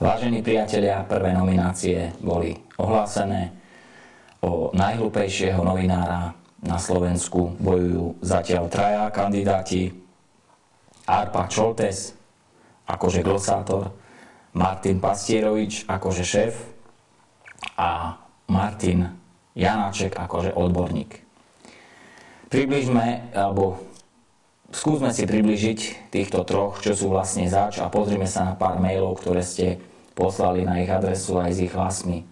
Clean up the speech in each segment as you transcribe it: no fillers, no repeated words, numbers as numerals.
Vážení priatelia, prvé nominácie boli ohlásené. O najhlúpejšieho novinára na Slovensku bojujú zatiaľ traja kandidáti. Arpad Šoltes akože glosátor, Martin Pastierovič akože šéf a Martin Janáček akože odborník. Skúsme si približiť týchto troch, čo sú vlastne zač, a pozrime sa na pár mailov, ktoré ste poslali na ich adresu aj s ich hlasmi.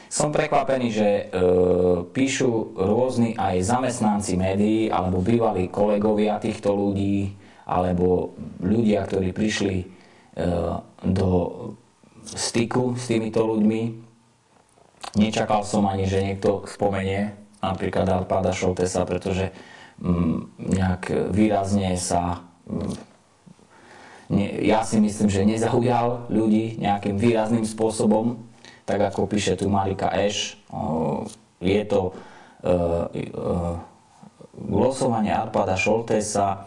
Som prekvapený, že píšu rôzni aj zamestnanci médií alebo bývalí kolegovia týchto ľudí alebo ľudia, ktorí prišli do styku s týmito ľuďmi. Nečakal som ani, že niekto spomenie napríklad Arpada Šoltesa, pretože nejak výrazne sa ja si myslím, že nezaujal ľudí nejakým výrazným spôsobom, tak ako píše tu Marika Eš. Je to glosovanie Arpada Šoltesa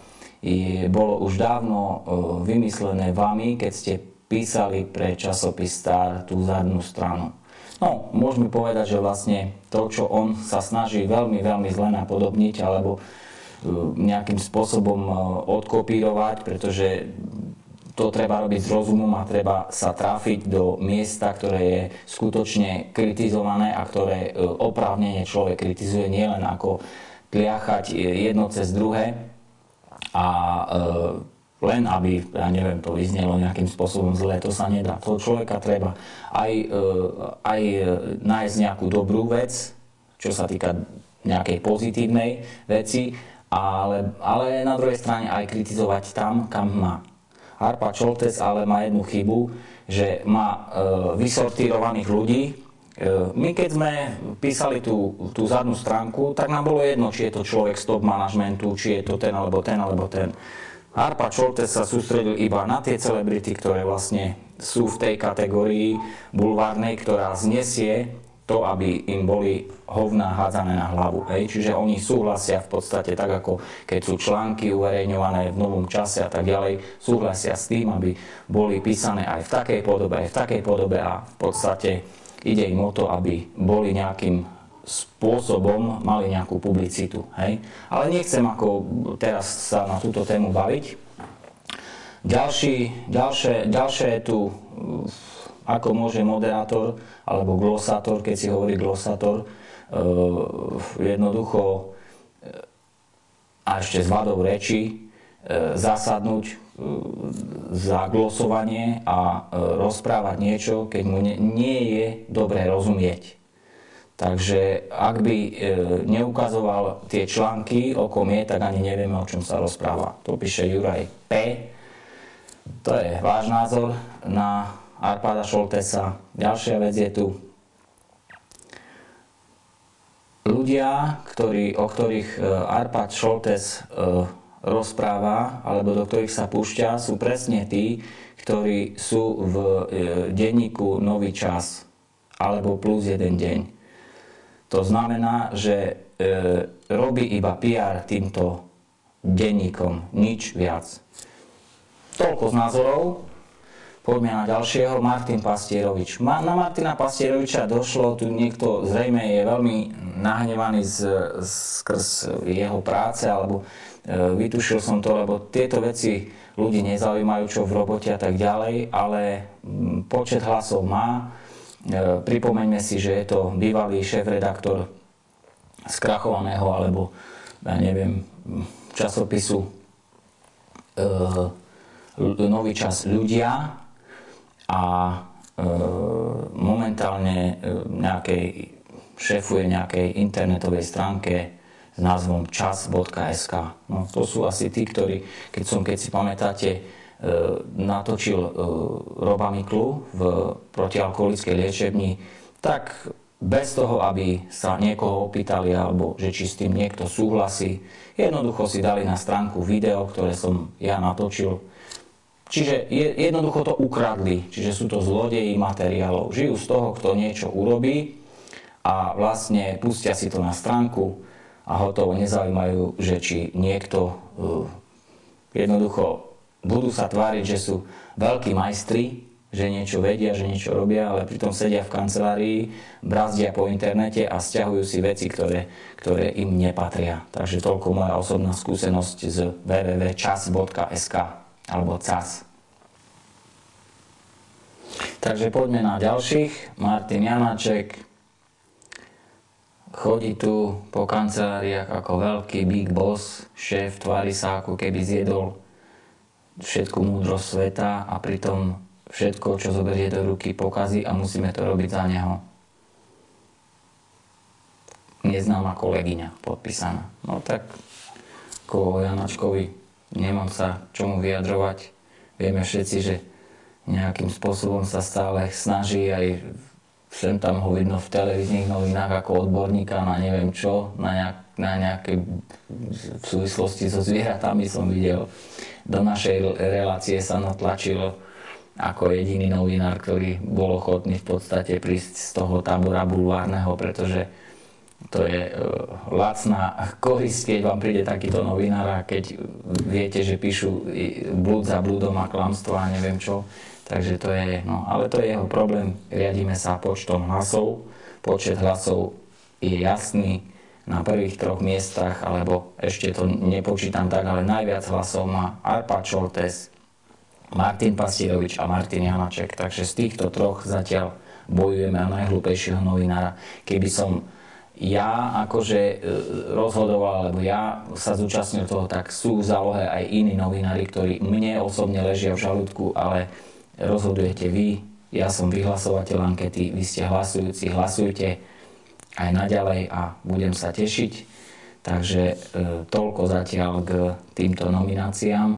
bolo už dávno vymyslené vami, keď ste písali pre časopis Star tú zadnú stranu. No, môžeme povedať, že vlastne to, čo on sa snaží veľmi, veľmi zle napodobniť alebo nejakým spôsobom odkopírovať, pretože to treba robiť s rozumom a treba sa trafiť do miesta, ktoré je skutočne kritizované a ktoré oprávnene človek kritizuje, nielen ako tliachať jedno cez druhé a len aby, ja neviem, to vyznelo nejakým spôsobom zle, to sa nedá. To človeka treba aj nájsť nejakú dobrú vec, čo sa týka nejakej pozitívnej veci, ale na druhej strane aj kritizovať tam, kam má. Arpad Šoltes ale má jednu chybu, že má vysortírovaných ľudí. My keď sme písali tú zadnú stránku, tak nám bolo jedno, či je to človek z top manažmentu, či je to ten alebo ten alebo ten. Arpad Šoltes sa sústredil iba na tie celebrity, ktoré vlastne sú v tej kategórii bulvárnej, ktorá znesie to, aby im boli hovná hádzané na hlavu. Čiže oni súhlasia v podstate tak, ako keď sú články uverejňované v Novom čase a tak ďalej, súhlasia s tým, aby boli písané aj v takej podobe a v podstate ide im o to, aby boli nejakým spôsobom, mali nejakú publicitu. Ale nechcem ako teraz sa na túto tému baviť. Ďalšie je tu, ako môže moderátor alebo glosátor, keď si hovorí glosátor, jednoducho a ešte s vadou reči zasadnúť za glosovanie a rozprávať niečo, keď mu nie je dobre rozumieť. Takže ak by neukazoval tie články, o kom je, tak ani nevieme, o čom sa rozpráva. To píše Juraj P. To je váš názor na Arpada Šoltesa. Ďalšia vec je tu. Ľudia, o ktorých Arpad Šoltes rozpráva, alebo do ktorých sa púšťa, sú presne tí, ktorí sú v denníku Nový čas, alebo plus jeden deň. To znamená, že robí iba PR týmto denníkom, nič viac. Toľko z názorov. Poďme na ďalšieho, Martin Pastierovič. Na Martina Pastieroviča došlo, tu niekto zrejme je veľmi nahnevaný skrz jeho práce, alebo vytušil som to, lebo tieto veci ľudí nezaujímajú, čo v robote a tak ďalej, ale počet hlasov má. Pripomeňme si, že je to bývalý šéf-redaktor skrachovaného, alebo ja neviem, časopisu Nový čas ľudia a momentálne šéfuje nejakej internetovej stránke s názvom čas.sk. No, to sú asi tí, ktorí, keď si pamätáte, natočil Roba Miklu v protialkoholickej liečebni, tak bez toho, aby sa niekoho opýtali, alebo že či s tým niekto súhlasí, jednoducho si dali na stránku video, ktoré som ja natočil. Čiže jednoducho to ukradli, čiže sú to zlodeji materiálov. Žijú z toho, kto niečo urobí a vlastne pustia si to na stránku a hotovo, nezaujímajú, že či niekto jednoducho budú sa tváriť, že sú veľkí majstri že niečo vedia, že niečo robia, ale pritom sedia v kancelárii, brazdia po internete a sťahujú si veci, ktoré im nepatria. Takže toľko moja osobná skúsenosť z www.cas.sk alebo CAS. Takže poďme na ďalších. Martin Janáček chodí tu po kanceláriách ako veľký big boss, šéf, tvári sa ako keby zjedol všetku múdrosť sveta a pritom všetko, čo zoberie do ruky, pokazí a musíme to robiť za neho. Neznáma kolegyňa podpísaná. No tak ako o Janáčkovi nemám sa čomu vyjadrovať. Vieme všetci, že nejakým spôsobom sa stále snaží, aj sem tam ho vidno v televíznych novinách ako odborníka na neviem čo, na nejaké v súvislosti so zvieratami som videl. Do našej relácie sa natlačilo ako jediný novinár, ktorý bol ochotný v podstate prísť z toho tábora bulvárneho, pretože to je lacná korisť, keď vám príde takýto novinár a keď viete, že píšu blúd za blúdom a klamstvo a neviem čo. Takže to je, no, ale to je jeho problém. Riadíme sa počtom hlasov. Počet hlasov je jasný na prvých 3 miestach, alebo ešte to nepočítam tak, ale najviac hlasov má Arpad Šoltés, Martin Pasírovič a Martin Janáček. Takže z týchto 3 zatiaľ bojujeme o najhlúpejšieho novinára. Keby som ja akože rozhodoval, alebo ja sa zúčastnil toho, tak sú v zálohe aj iní novinári, ktorí mne osobne ležia v žalúdku, ale rozhodujete vy, ja som vyhlasovateľ ankety, vy ste hlasujúci, hlasujte aj naďalej a budem sa tešiť. Takže toľko zatiaľ k týmto nomináciám.